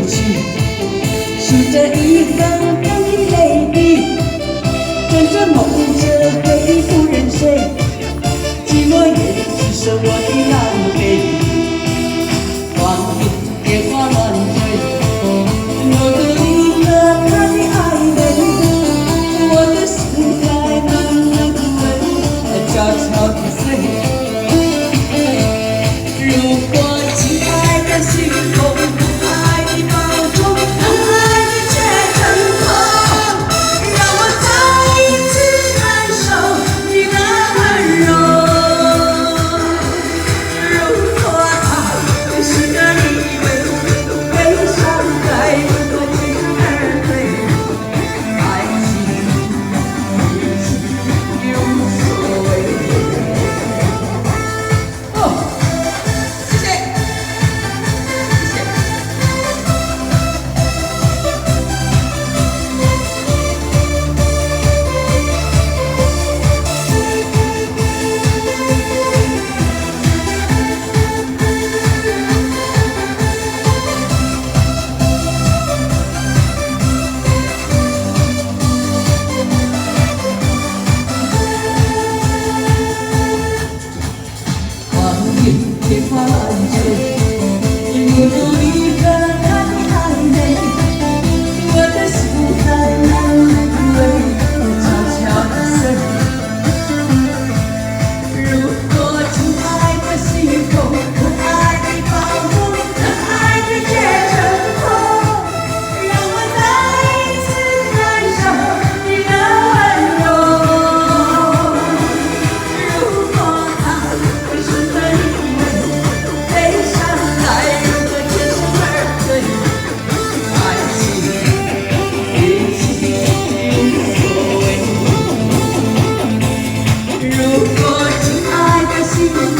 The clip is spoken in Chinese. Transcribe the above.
去，数着一行行的泪滴，枕着梦着回不忍睡，寂寞也只剩我的狼狈。光阴变化乱坠，我的离了他的暧昧，我的心在慢慢枯萎，悄悄地碎。如果亲爱的心痛，爱的包装，爱的却挣脱，让我再一次感受你的温柔。如果他是个以为悲伤该如何为而退，爱情一切无所谓。天花乱坠，不努力和他的暧昧，我的心在慢慢枯萎，悄悄地碎。如果亲爱的心痛，可爱的包容，让爱的却挣脱，让我再一次感受你的温柔。如果他是个你。悲伤该如何全身而退？爱情一切无所谓。如果亲爱的心。